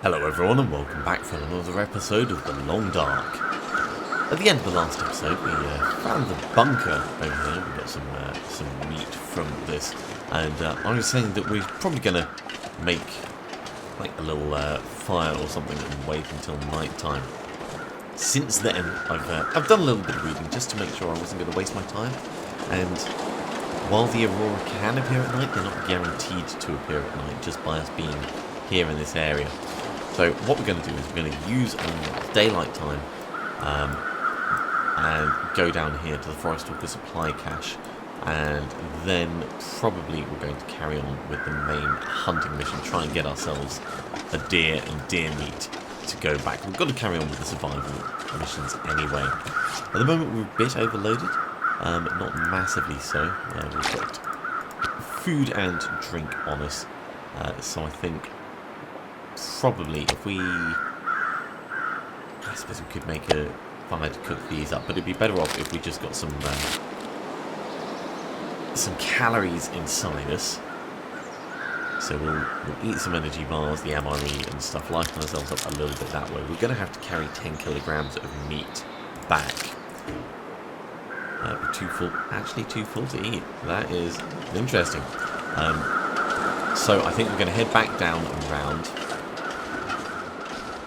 Hello everyone and welcome back for another episode of The Long Dark. At the end of the last episode we found the bunker over here. We got some meat from this, and I was saying that we're probably going to make like a little fire or something and wait until night time. Since then I've done a little bit of reading just to make sure I wasn't going to waste my time, and while the aurora can appear at night, they're not guaranteed to appear at night just by us being here in this area. So what we're going to do is we're going to use daylight time and go down here to the Forest Walker supply cache, and then probably we're going to carry on with the main hunting mission, try and get ourselves a deer and deer meat to go back. We've got to carry on with the survival missions anyway. At the moment we're a bit overloaded, not massively so. We've got food and drink on us, so I think probably if we, I suppose we could make a fire to cook these up, but it'd be better off if we just got some calories inside us. So we'll eat some energy bars, the MRE and stuff, lighten ourselves up a little bit that way. We're going to have to carry 10 kilograms of meat back. We're too full to eat. That is interesting. So I think we're going to head back down and round.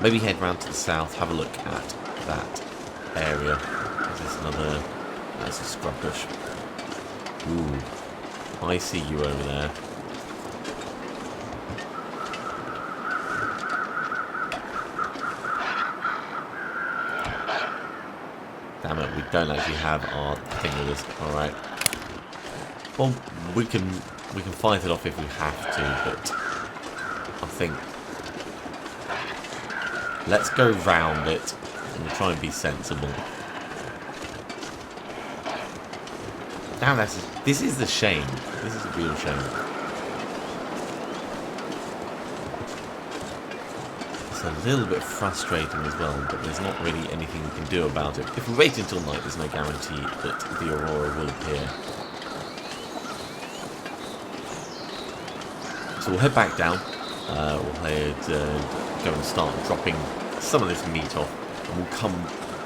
Maybe head round to the south, have a look at that area. Is this another... That's a scrub bush. Ooh. I see you over there. Damn it, we don't actually have our thing with us. Alright. Well, we can fight it off if we have to, but I think let's go round it and we'll try and be sensible. Now this is the shame. This is a real shame. It's a little bit frustrating as well, but there's not really anything we can do about it. If we wait until night, there's no guarantee that the aurora will appear. So we'll head back down. We'll go and start dropping some of this meat off, and we'll come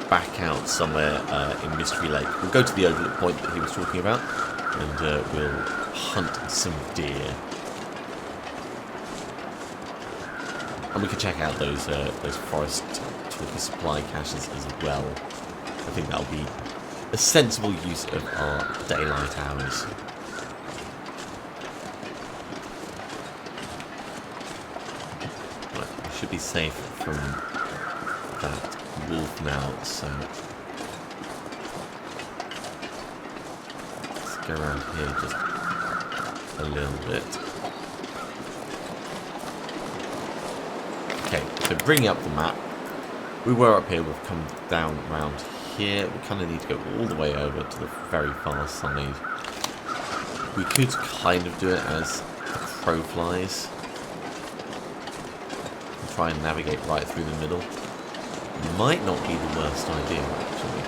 back out somewhere in Mystery Lake. We'll go to the overlook point that he was talking about, and we'll hunt some deer. And we can check out those Forest Walker supply caches as well. I think that'll be a sensible use of our daylight hours. Should be safe from that wolf now, so let's go around here just a little bit. Okay, so bringing up the map, we were up here, we've come down around here. We kind of need to go all the way over to the very far side. We could kind of do it as the crow flies. Try and navigate right through the middle. Might not be the worst idea, actually.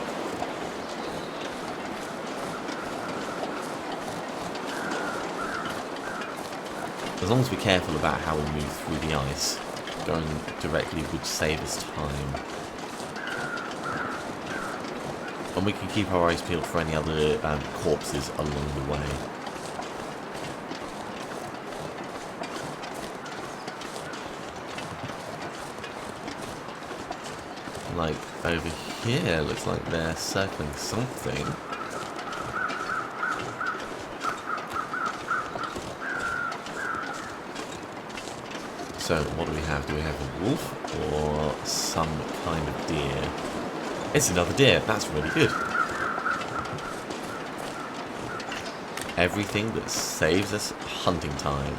As long as we're careful about how we move through the ice, going directly would save us time. And we can keep our eyes peeled for any other corpses along the way. Like over here, looks like they're circling something. So what do we have? Do we have a wolf or some kind of deer? It's another deer. That's really good. Everything that saves us hunting time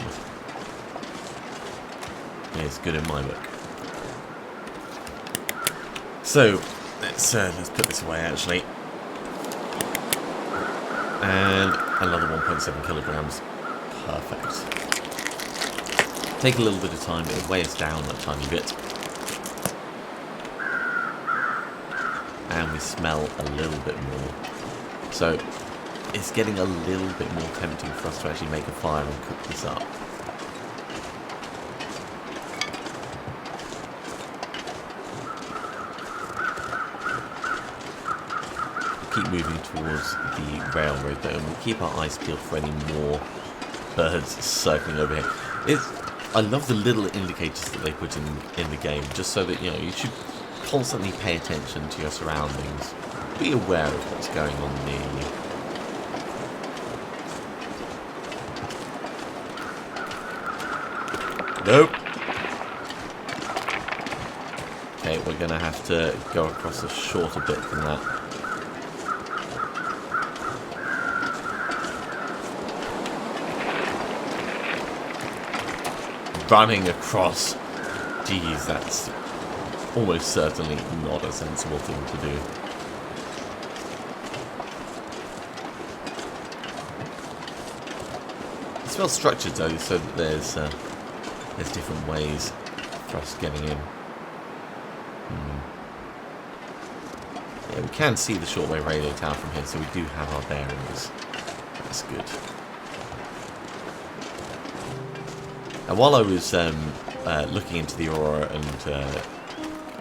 is good in my book. So let's put this away actually, and another 1.7 kilograms. Perfect. Take a little bit of time, it'll weigh us down a tiny bit, and we smell a little bit more. So it's getting a little bit more tempting for us to actually make a fire and cook this up. keep moving towards the railroad though, and we'll keep our eyes peeled for any more birds circling over here. I love the little indicators that they put in the game, just so that, you know, you should constantly pay attention to your surroundings. Be aware of what's going on near you. Nope. Okay, we're going to have to go across a shorter bit than that. Running across. Geez, that's almost certainly not a sensible thing to do. It's well structured though, so that there's different ways for us getting in. Yeah, we can see the shortwave radio tower from here, so we do have our bearings. That's good. And while I was looking into the aurora and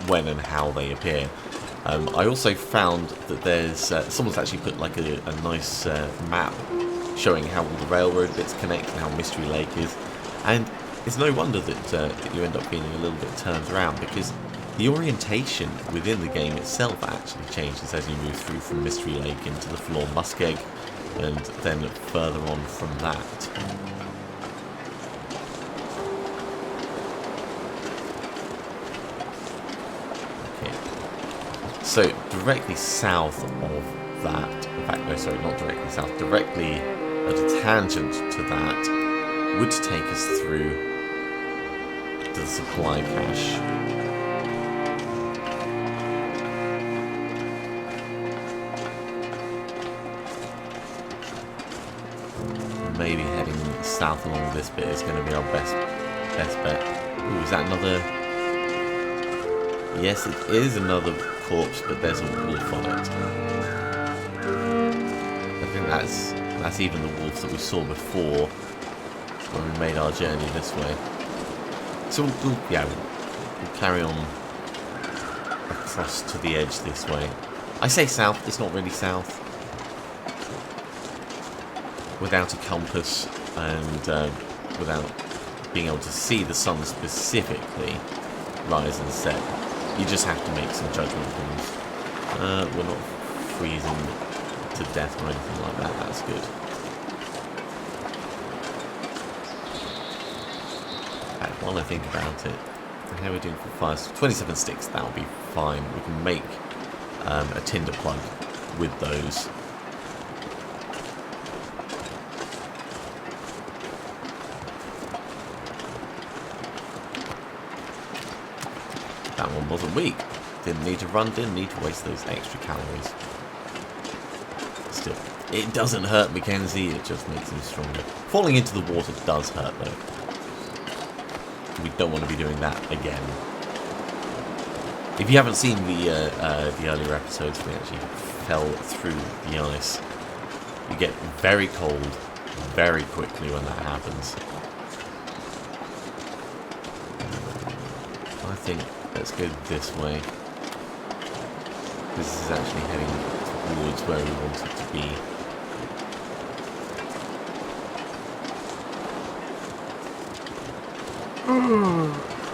when and how they appear, I also found that there's someone's actually put like a nice map showing how all the railroad bits connect and how Mystery Lake is, and it's no wonder that you end up feeling a little bit turned around, because the orientation within the game itself actually changes as you move through from Mystery Lake into the Forlorn Muskeg, and then further on from that. So, directly south of that, in fact, no, sorry, not directly south, directly at a tangent to that would take us through to the supply cache. Maybe heading south along this bit is going to be our best bet. Ooh, is that another? Yes, it is another corpse, but there's a wolf on it. I think that's even the wolf that we saw before when we made our journey this way. So we'll carry on across to the edge this way. I say south, it's not really south. Without a compass and without being able to see the sun specifically rise and set, you just have to make some judgment calls. We're not freezing to death or anything like that. That's good. Right, while I think about it, how are we doing for fires? 27 sticks, that'll be fine. We can make a tinder plug with those. That one wasn't weak. Didn't need to run, didn't need to waste those extra calories. Still, it doesn't hurt Mackenzie, it just makes him stronger. Falling into the water does hurt though. We don't want to be doing that again. If you haven't seen the earlier episodes, we actually fell through the ice. You get very cold very quickly when that happens. I think let's go this way. This is actually heading towards where we want it to be.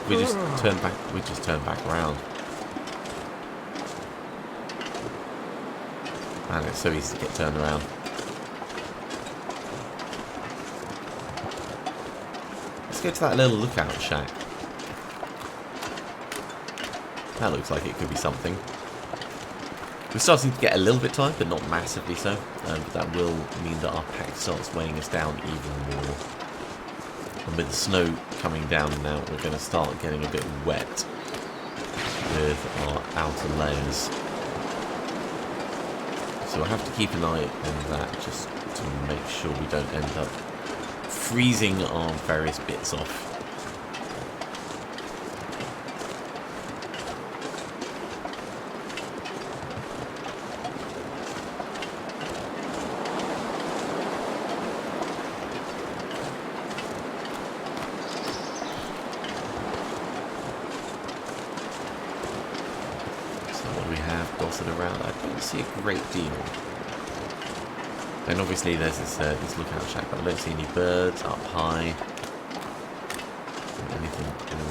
We just turned back around. Man, it's so easy to get turned around. Let's go to that little lookout shack. That looks like it could be something. We're starting to get a little bit tired, but not massively so. But that will mean that our pack starts weighing us down even more. And with the snow coming down now, we're going to start getting a bit wet with our outer layers. So we'll have to keep an eye on that just to make sure we don't end up freezing our various bits off. dotted around. I don't see a great deal. And obviously there's this lookout shack, but I don't see any birds up high. Anything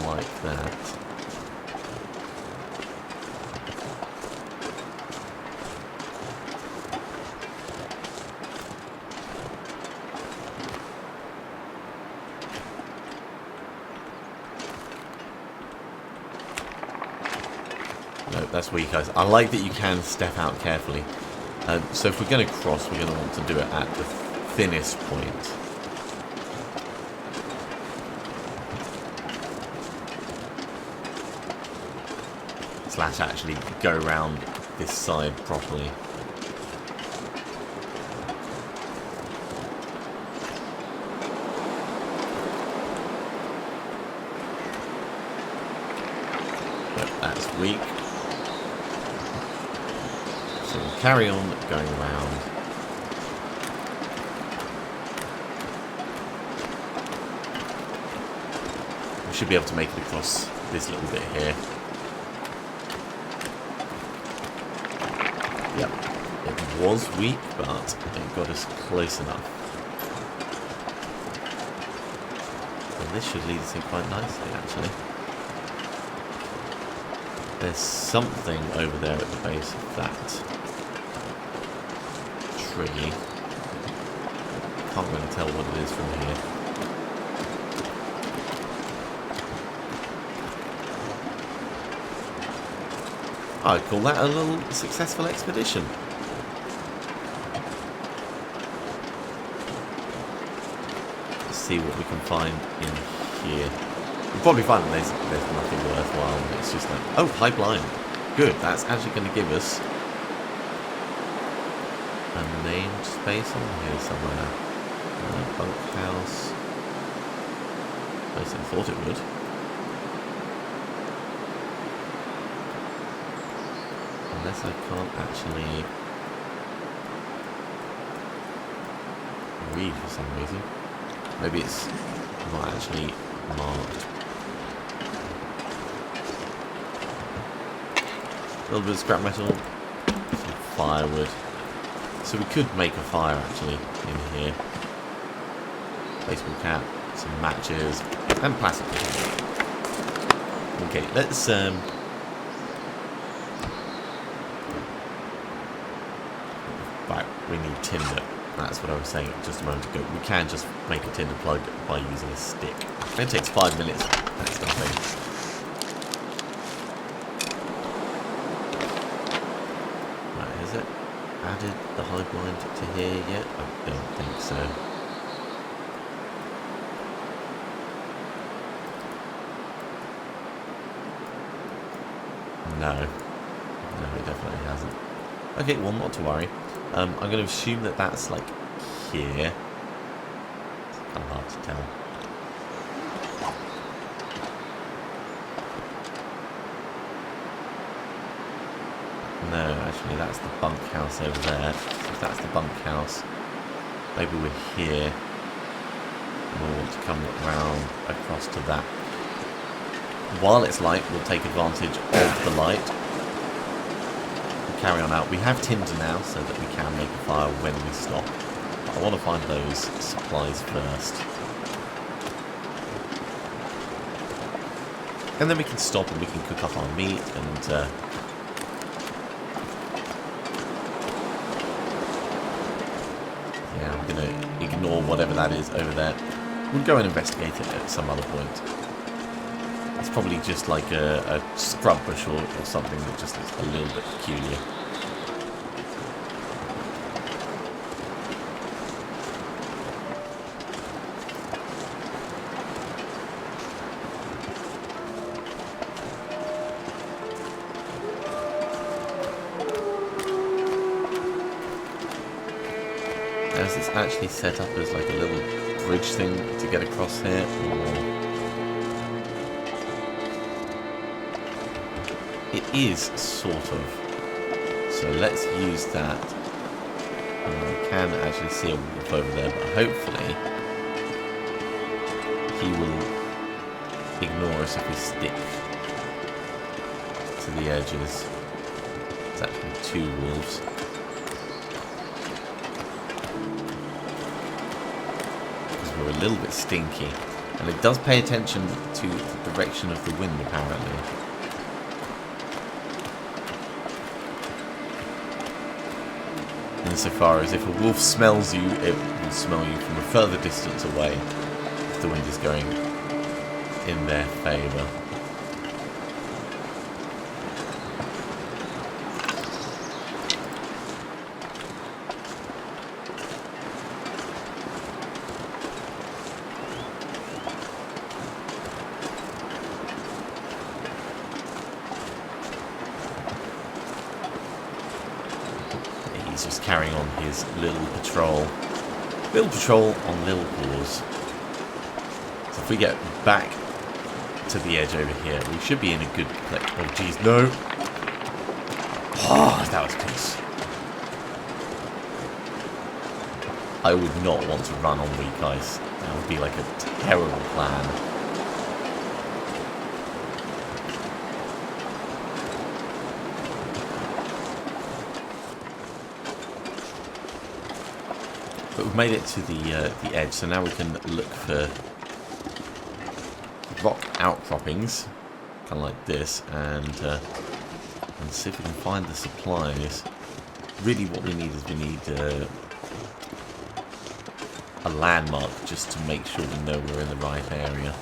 like that. No, that's weak, guys. I like that you can step out carefully. So if we're going to cross, we're going to want to do it at the thinnest point. Slash actually go around this side properly. But that's weak. So we'll carry on going around. We should be able to make it across this little bit here. Yep, it was weak, but it got us close enough. And this should lead us in quite nicely, actually. There's something over there at the base of that tree. Can't really tell what it is from here. I'd call that a little successful expedition. Let's see what we can find in here. We'll probably find that there's nothing worthwhile. It's just like, oh, pipeline. Good, that's actually going to give us a named space on here somewhere. Bunkhouse. At least I thought it would. Unless I can't actually read for some reason. Maybe it's not actually marked. A little bit of scrap metal, some firewood. So we could make a fire actually in here. Baseball cap, some matches, and plastic. Okay, let's right, we need tinder. That's what I was saying just a moment ago. We can just make a tinder plug by using a stick. It takes 5 minutes. That's nothing. Right, has it added the hive mind to here yet? I don't think so. No. No, it definitely hasn't. Okay, well, not to worry. I'm going to assume that that's like here. It's kind of hard to tell. No, actually, that's the bunkhouse over there. So if that's the bunkhouse, maybe we're here. And we'll want to come round across to that. While it's light, we'll take advantage of the light. Carry on out. We have tinder now so that we can make a fire when we stop. But I want to find those supplies first. And then we can stop and we can cook up our meat and yeah, I'm going to ignore whatever that is over there. We'll go and investigate it at some other point. It's probably just like a scrub bush or something that just looks a little bit peculiar. Now, is this actually set up as like a little bridge thing to get across here? Or... It is, sort of. So let's use that. And we can actually see a wolf over there, but hopefully he will ignore us if we stick to the edges. There's actually 2 wolves. Because we're a little bit stinky. And it does pay attention to the direction of the wind, apparently. Insofar as if a wolf smells you, it will smell you from a further distance away if the wind is going in their favour. He's just carrying on his little patrol. Little patrol on little paws. So if we get back to the edge over here, we should be in a good place. Oh jeez, no! Oh, that was close. I would not want to run on weak ice. That would be like a terrible plan. But we've made it to the edge, so now we can look for rock outcroppings, kind of like this, and see if we can find the supplies. Really, what we need is a landmark just to make sure we know we're in the right area.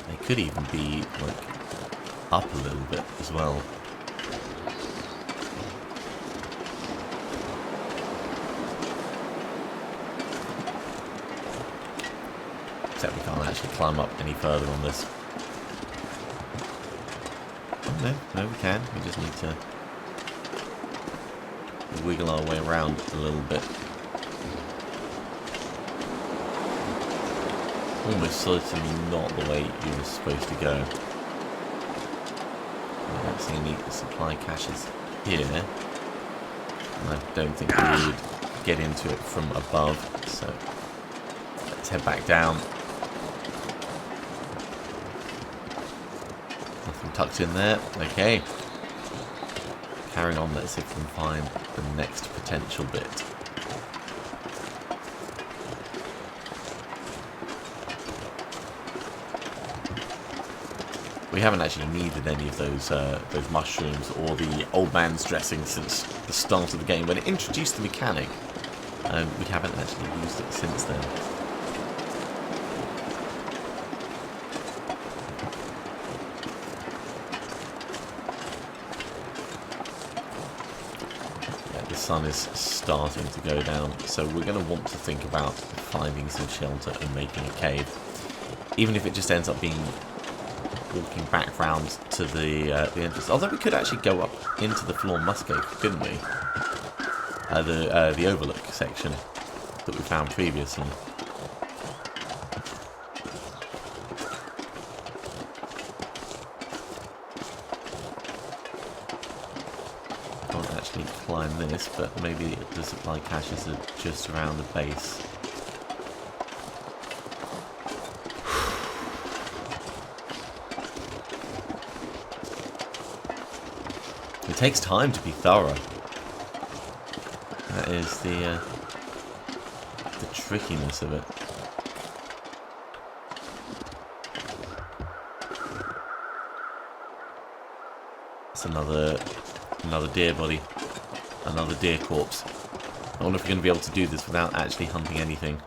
They could even be like up a little bit as well. Except we can't actually climb up any further on this. Oh, no, we can. We just need to wiggle our way around a little bit. Almost certainly not the way you were supposed to go. I don't see any supply caches here. And I don't think we would get into it from above, so let's head back down. Nothing tucked in there. Okay. Carrying on, let's see if we can find the next potential bit. We haven't actually needed any of those mushrooms or the old man's dressing since the start of the game when it introduced the mechanic. We haven't actually used it since then. The sun is starting to go down, so we're going to want to think about finding some shelter and making a cave, even if it just ends up being walking back round to the entrance. Although we could actually go up into the floor muskeg, couldn't we? The overlook section that we found previously. Can't actually climb this, but maybe the supply caches are just around the base. It takes time to be thorough. That is the trickiness of it. It's another deer body. Another deer corpse. I wonder if we're going to be able to do this without actually hunting anything.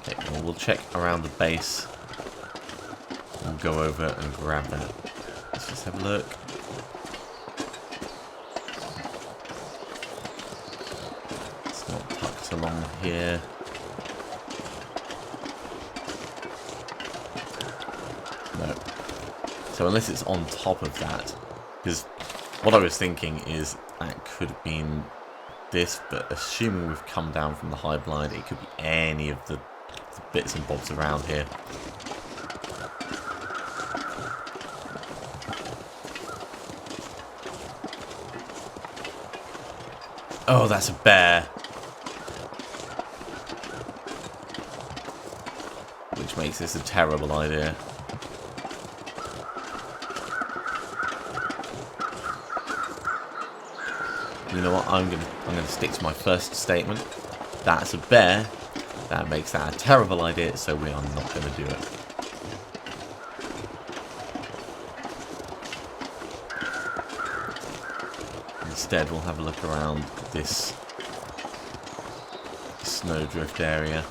Okay, well, we'll check around the base. We'll go over and grab that. Let's just have a look. It's not tucked along here. No. So unless it's on top of that, because what I was thinking is that could have been this, but assuming we've come down from the high blind, it could be any of the bits and bobs around here. Oh, that's a bear. Which which makes this a terrible idea. You know what? I'm gonna stick to my first statement. That's a bear. That makes that a terrible idea, so we are not going to do it. Instead, we'll have a look around this snowdrift area.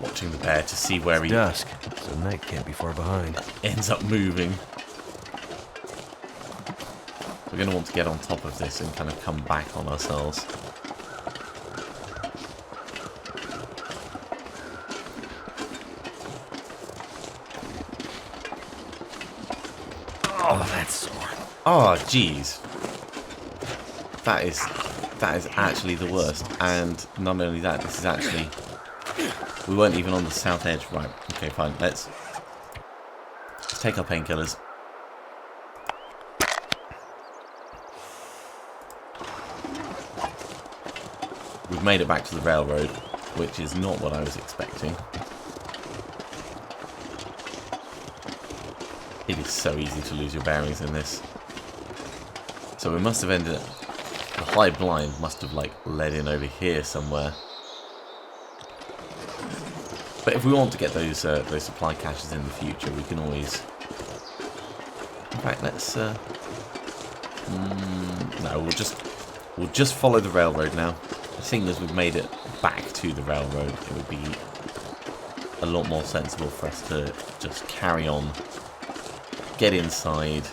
Watching the bear to see where he dusk, so night can't be far behind. Ends up moving. We're going to want to get on top of this and kind of come back on ourselves. Oh, that's sore. Oh, jeez. That is actually the worst. And not only that, this is actually... We weren't even on the south edge. Right, okay, fine. Let's take our painkillers. We've made it back to the railroad, which is not what I was expecting. It is so easy to lose your bearings in this. So we must have ended up... The high blind must have, like, led in over here somewhere. But if we want to get those supply caches in the future, we can always... In fact, let's... No, we'll just follow the railroad now. Seeing as we've made it back to the railroad, it would be a lot more sensible for us to just carry on, get inside,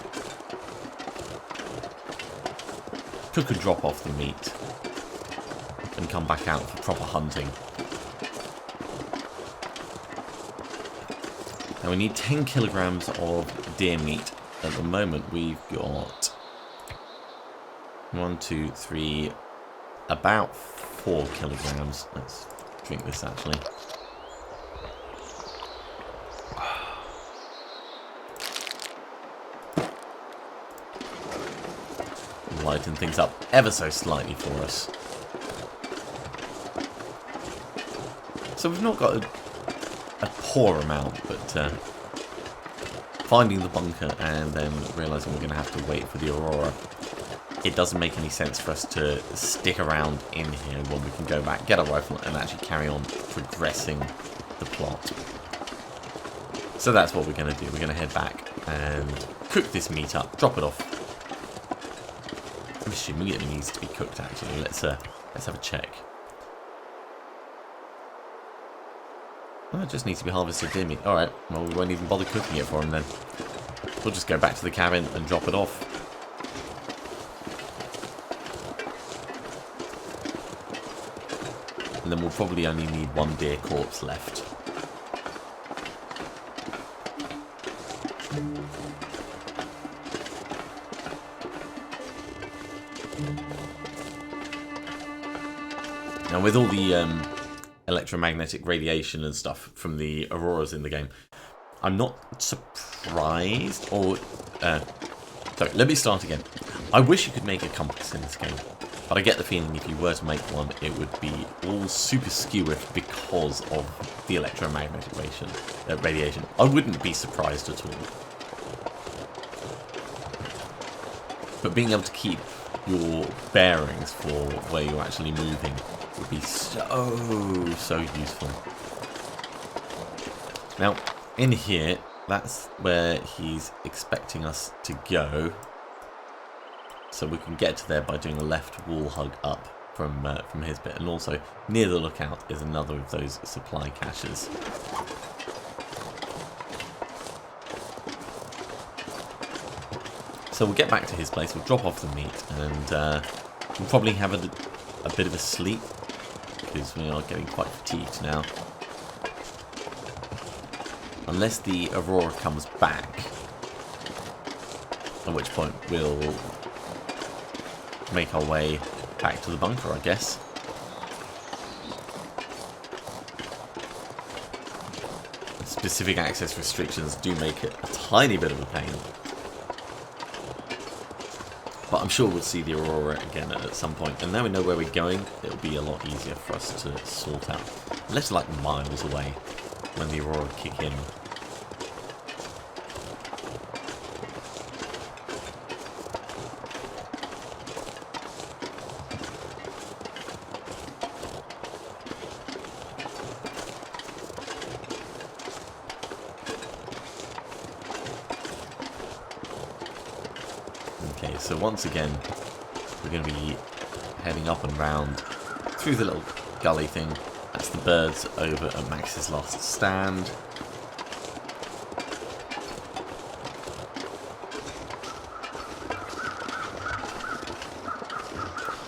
cook and drop off the meat, and come back out for proper hunting. Now we need 10 kilograms of deer meat. At the moment we've got 1, 2, 3, about 4 kilograms. Let's drink this actually. Lighten things up ever so slightly for us. So we've not got a poor amount, but finding the bunker and then realising we're going to have to wait for the Aurora, it doesn't make any sense for us to stick around in here when we can go back, get our rifle, and actually carry on progressing the plot. So that's what we're going to do. We're going to head back and cook this meat up, drop it off. I'm assuming it needs to be cooked actually. Let's have a check. Oh, it just needs to be harvested deer meat. Alright, well we won't even bother cooking it for him then. We'll just go back to the cabin and drop it off. And then we'll probably only need 1 deer corpse left. Now with all the electromagnetic radiation and stuff from the auroras in the game, I'm not surprised, or... sorry, let me start again. I wish you could make a compass in this game, but I get the feeling if you were to make one, it would be all super skewered because of the electromagnetic radiation. I wouldn't be surprised at all. But being able to keep your bearings for where you're actually moving would be so useful. Now, in here, that's where he's expecting us to go. So we can get to there by doing a left wall hug up from his bit. And also, near the lookout is another of those supply caches. So we'll get back to his place, we'll drop off the meat, and we'll probably have a bit of a sleep, because we are getting quite fatigued now. Unless the Aurora comes back, at which point we'll make our way back to the bunker, I guess. specific access restrictions do make it a tiny bit of a pain. But I'm sure we'll see the Aurora again at some point. And now we know where we're going, it'll be a lot easier for us to sort out. Unless like miles away when the Aurora kick in. Okay, so once again, we're going to be heading up and round through the little gully thing. That's the birds over at Max's last stand.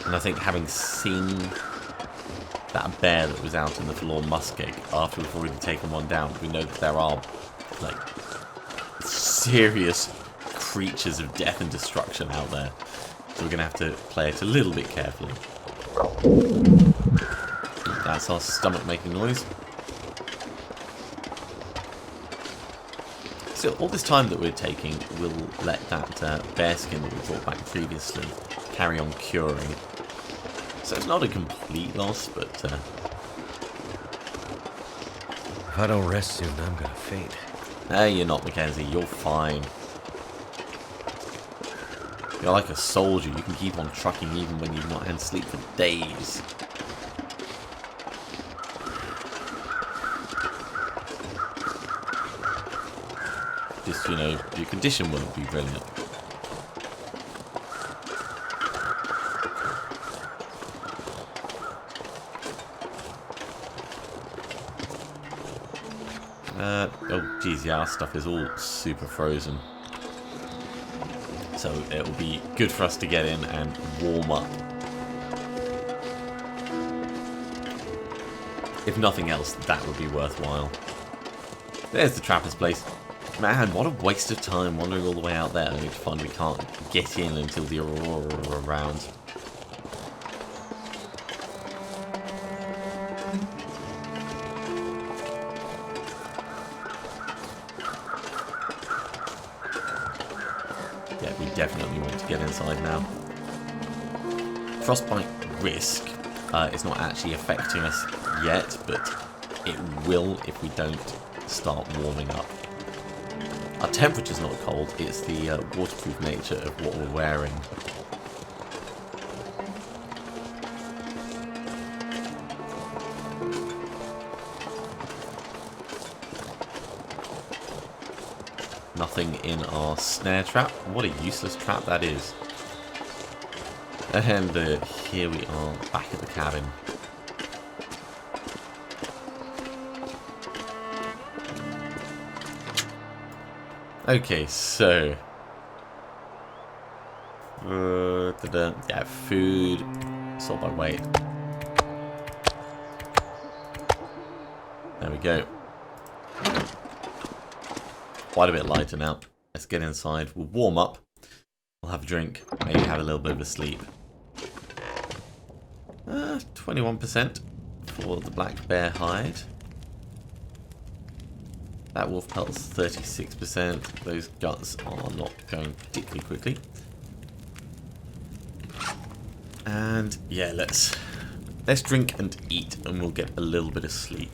And I think having seen that bear that was out in the forlorn muskeg after we've already taken one down, we know that there are like serious creatures of death and destruction out there. So we're going to have to play it a little bit carefully. That's our stomach making noise. So all this time that we're taking, we'll let that bear skin that we brought back previously carry on curing. So it's not a complete loss, but If I don't rest soon, I'm gonna faint. no, you're not, Mackenzie. You're fine. You're like a soldier. You can keep on trucking even when you've not had sleep for days. Just, you know, your condition won't be brilliant. Oh, geez, yeah, our stuff is all super frozen. So it will be good for us to get in and warm up. If nothing else, that would be worthwhile. There's the trapper's place. Man, what a waste of time wandering all the way out there only to find we can't get in until the Aurora are around. Yeah, we definitely want to get inside now. Frostbite risk is not actually affecting us yet, but it will if we don't start warming up. Our temperature's not cold, it's the waterproof nature of what we're wearing. Nothing in our snare trap. What a useless trap that is. And here we are back at the cabin. Okay, so yeah, food, sort by weight. There we go. Quite a bit lighter now. Let's get inside. We'll warm up. We'll have a drink. Maybe have a little bit of a sleep. 21% for the black bear hide. That wolf pelt's 36%. Those guts are not going particularly quickly. And yeah, let's drink and eat, and we'll get a little bit of sleep.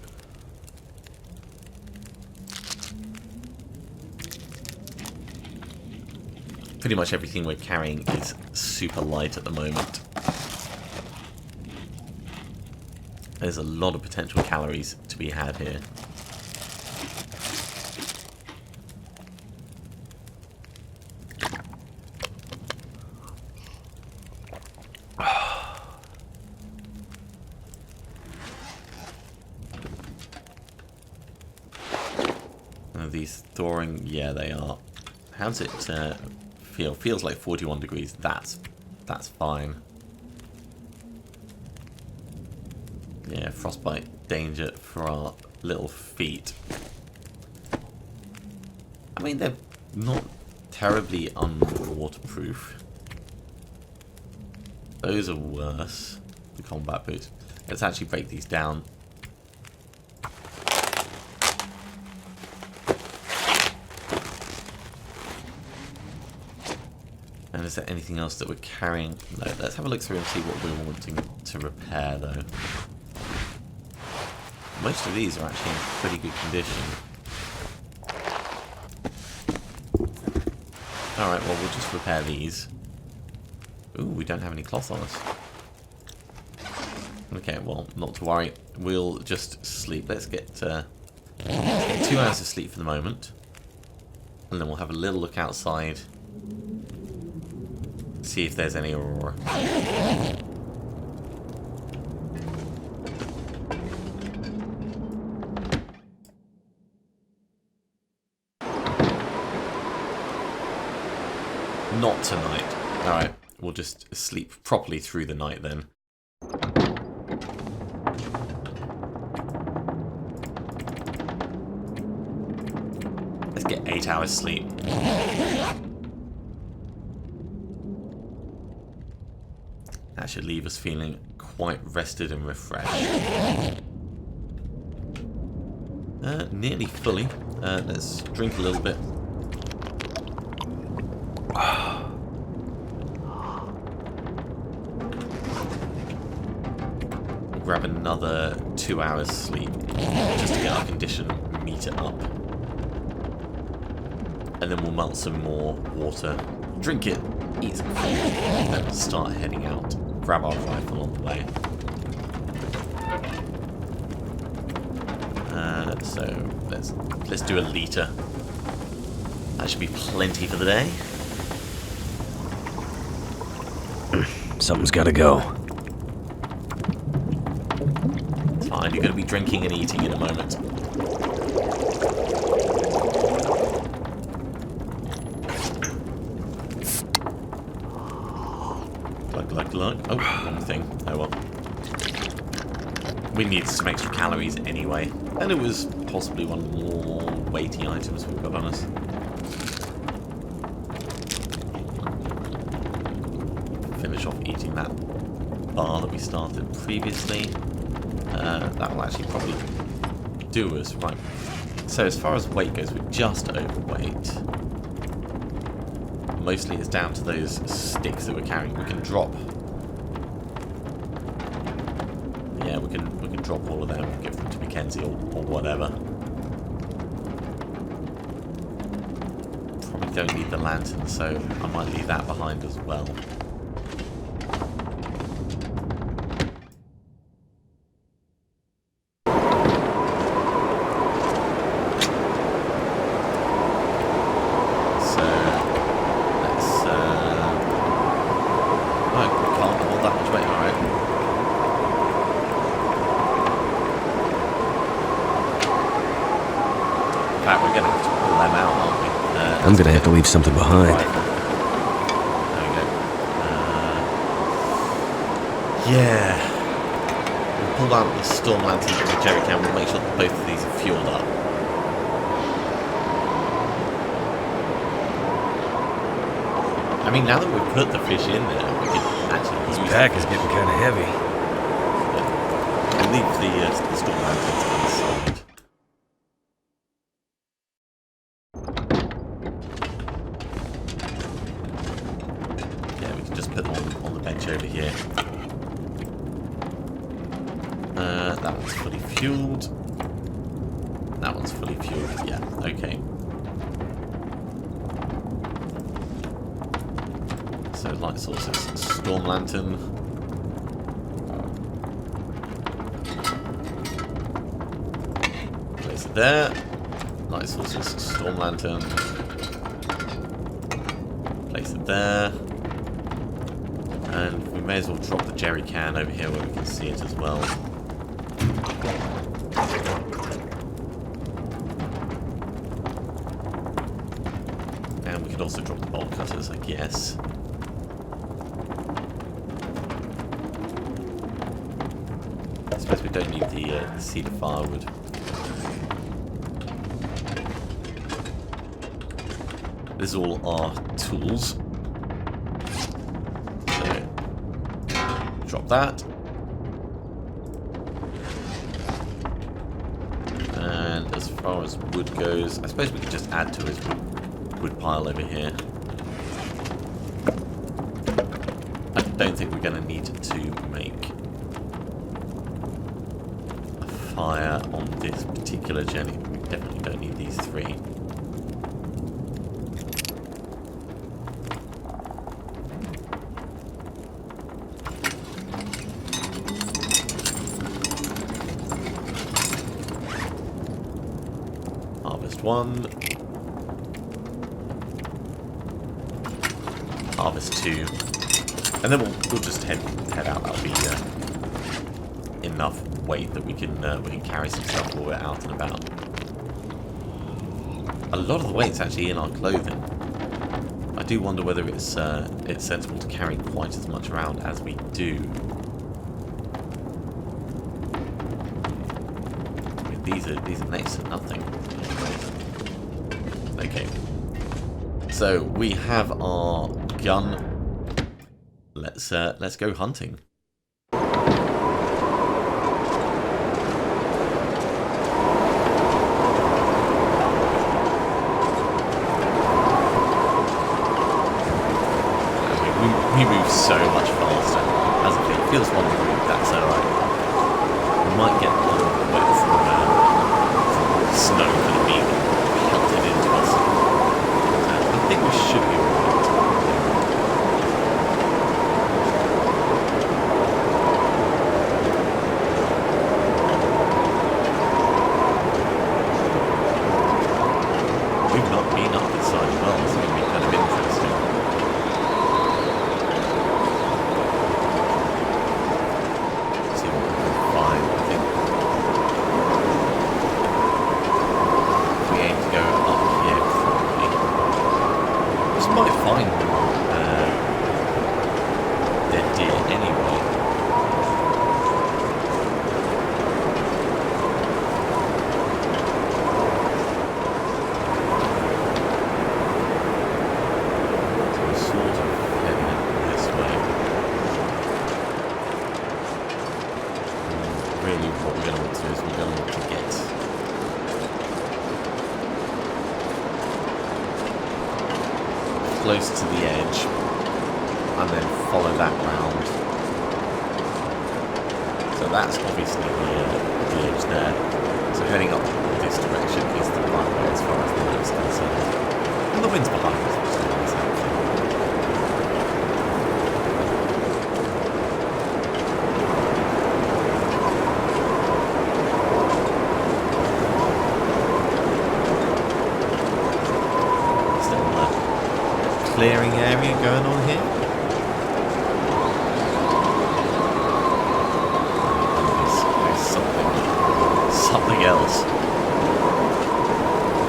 Pretty much everything we're carrying is super light at the moment. There's a lot of potential calories to be had here. These thawing, yeah, they are. How's it feel? Feels like 41 degrees. That's fine. Yeah, frostbite danger for our little feet. I mean, they're not terribly unwaterproof. Those are worse. The combat boots. Let's actually break these down. is there anything else that we're carrying? No, let's have a look through and see what we're wanting to repair, though. Most of these are actually in pretty good condition. Alright, well, we'll just repair these. Ooh, we don't have any cloth on us. Okay, well, not to worry. We'll just sleep. Let's get 2 hours of sleep for the moment. And then we'll have a little look outside. See if there's any aurora. Not tonight. Alright, we'll just sleep properly through the night then. Let's get 8 hours sleep. That should leave us feeling quite rested and refreshed. Nearly fully. Let's drink a little bit. Grab another 2 hours sleep just to get our condition meter up. And then we'll melt some more water, drink it, eat some food, and then start heading out. Grab our rifle on the way. So let's do a litre. That should be plenty for the day. Something's gotta go. It's fine, you're going to be drinking and eating in a moment. Glug. Oh, wrong thing. Oh well. We needed some extra calories anyway. And it was possibly one of the more weighty items we've got on us. Finish off eating that bar that we started previously. That will actually probably do us. Right. So as far as weight goes, we're just overweight. Mostly it's down to those sticks that we're carrying. We can drop. Yeah, we can drop all of them, give them to Mackenzie or whatever. Probably don't need the lantern, so I might leave that behind as well. I'm gonna have to leave something behind. Right. There we go. Yeah. We'll pull out the storm lantern and the jerry can. We'll make sure that both of these are fueled up. I mean, now that we've put the fish in there, we can actually use This pack is getting kind of heavy. Yeah. We'll leave the storm lanterns inside. Over here. That one's fully fueled. That one's fully fueled. Yeah, okay. So light sources, storm lantern. Place it there. Light sources, storm lantern. Place it there. And we may as well drop the jerry can over here where we can see it as well. And we could also drop the bolt cutters, I guess. I suppose we don't need the cedar firewood. This is all our tools. Drop that. And as far as wood goes, I suppose we could just add to his wood pile over here. don't think we're going to need to make a fire on this particular journey. We definitely don't need these 3. Harvest 1. Harvest 2. And then we'll just head out. That'll be enough weight that we can carry some stuff while we're out and about. A lot of the weight's actually in our clothing. I do wonder whether it's sensible to carry quite as much around as we do. I mean, these are next to nothing. Okay. So we have our gun. Let's go hunting. We move so much faster. As it feels one to move, that's alright. We might get a little bit wet from snow that are being pelted into us. I think we should be alright. We've not been up this side as well, so it's going to be kind of interesting. Close to the edge and then follow that round. So that's obviously the edge there. So heading up this direction is the right way as far as the map's concerned. And the wind's behind us, which is nice. Clearing area going on here. There's something else.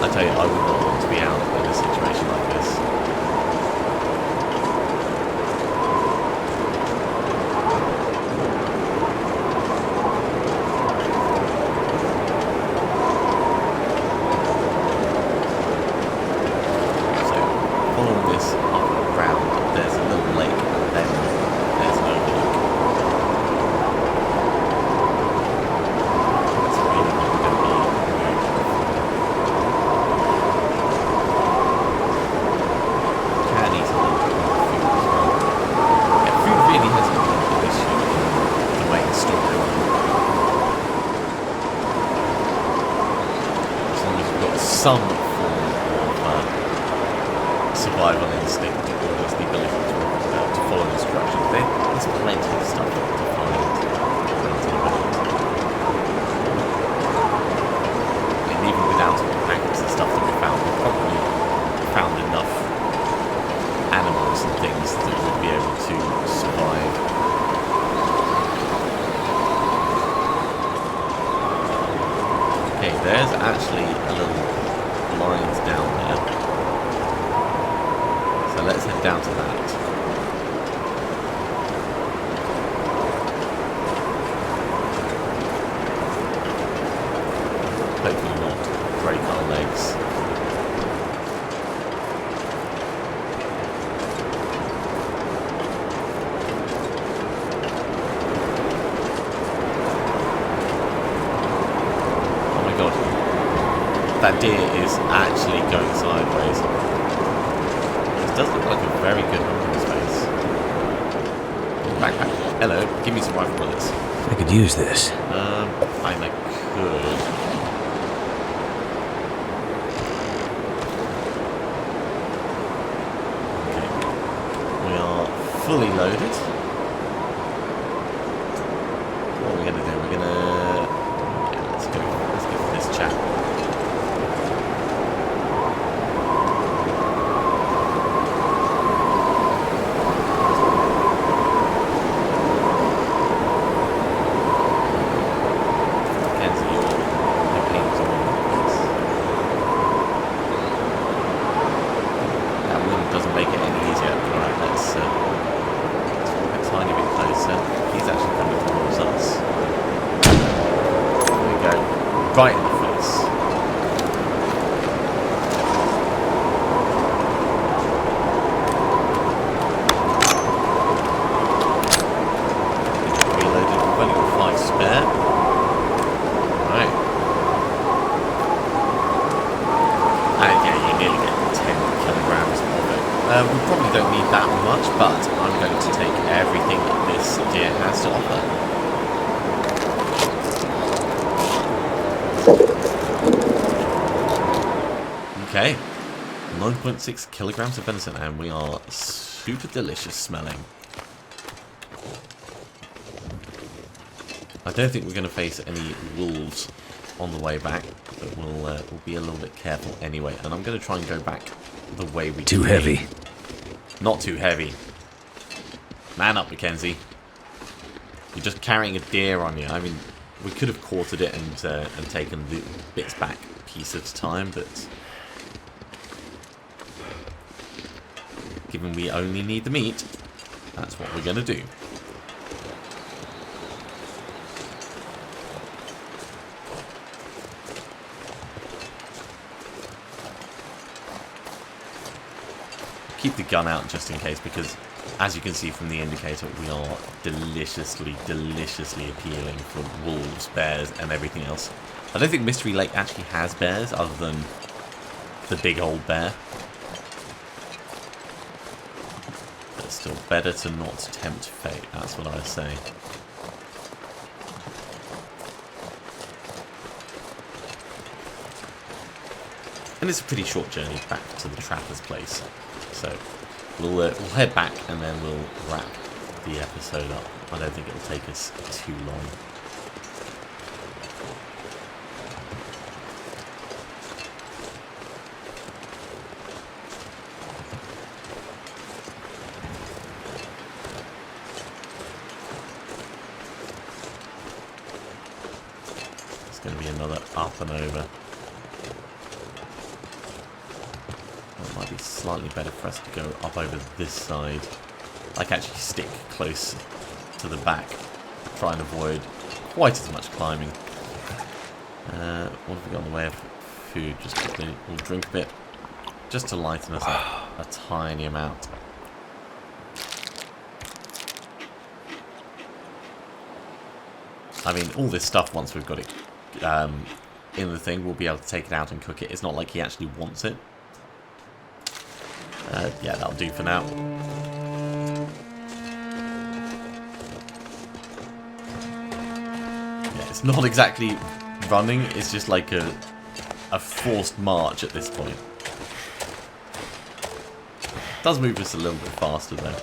I tell you, I would not want to be out in a situation like this. Some form of survival instinct, or at least the ability to follow instructions. There's plenty of stuff to find. And even without all the packets and stuff that we found, we probably found enough animals and things that would be able to survive. Okay, there's actually a little lines down there. So let's head down to that. Hopefully not break our legs. Oh my god. That deer is actually going sideways. This does look like a very good hunting space. backpack. Hello, give me some rifle bullets. I could use this. I could. Okay. We are fully loaded. What are we gonna do? We're gonna... Yeah, let's go for this chap. Right in the face. Reloaded. We've only got 5 spare. Right. And yeah, you nearly get 10 kilograms of it. We probably don't need that much, but I'm going to take everything this deer has to offer. Okay, 9.6 kilograms of venison, and we are super delicious smelling. I don't think we're going to face any wolves on the way back, but we'll be a little bit careful anyway. And I'm going to try and go back the way we Too came. heavy. Not too heavy. Man up, Mackenzie. You're just carrying a deer on you. I mean, we could have quartered it and taken the bits back piece at a time, but given we only need the meat, that's what we're going to do. Keep the gun out just in case, because as you can see from the indicator, we are deliciously, deliciously appealing for wolves, bears, and everything else. I don't think Mystery Lake actually has bears other than the big old bear. But still, better to not tempt fate, that's what I say. And it's a pretty short journey back to the trapper's place. So we'll head back and then we'll wrap the episode up. I don't think it'll take us too long. It's going to be another up and over. It might be slightly better for us to go up over this side. Like actually stick close to the back. Try and avoid quite as much climbing. What have we got in the way of food? Just quickly, we'll drink a bit. Just to lighten us up a tiny amount. I mean, all this stuff, once we've got it in the thing, we'll be able to take it out and cook it. It's not like he actually wants it. Yeah, that'll do for now. Yeah, it's not exactly running, it's just like a forced march at this point. It does move us a little bit faster though.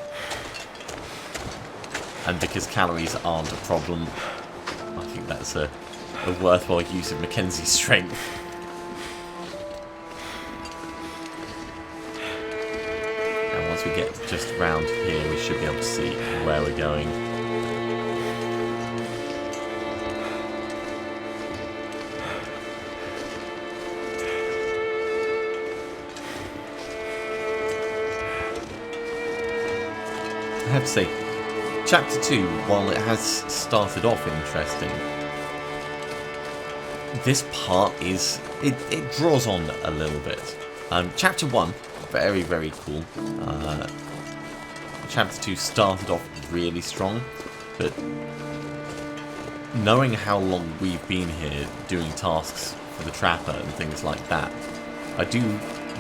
And because calories aren't a problem, I think that's a worthwhile use of Mackenzie's strength. Once we get just round here, we should be able to see where we're going. I have to say, Chapter 2, while it has started off interesting, this part is... It draws on a little bit. Chapter 1... very, very cool. Chapter 2 started off really strong, but knowing how long we've been here doing tasks for the trapper and things like that, I do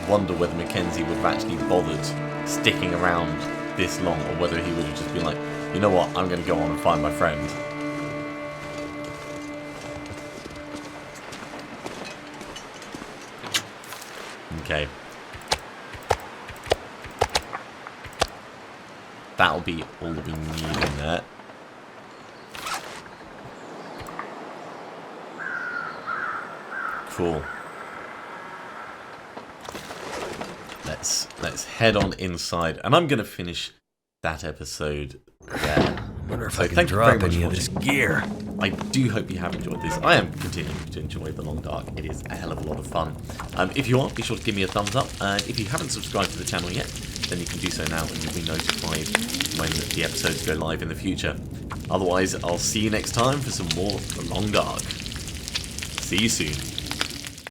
wonder whether Mackenzie would have actually bothered sticking around this long, or whether he would have just been like, You know what? I'm going to go on and find my friend. Okay. That'll be all that we need in there. Cool. Let's head on inside, and I'm gonna finish that episode there. I wonder if So I can thank you drop very much any for of this watching. gear. I do hope you have enjoyed this. I am continuing to enjoy The Long Dark. It is a hell of a lot of fun. If you are, be sure to give me a thumbs up. And if you haven't subscribed to the channel yet, then you can do so now and you'll be notified when the episodes go live in the future. Otherwise, I'll see you next time for some more The Long Dark. See you soon.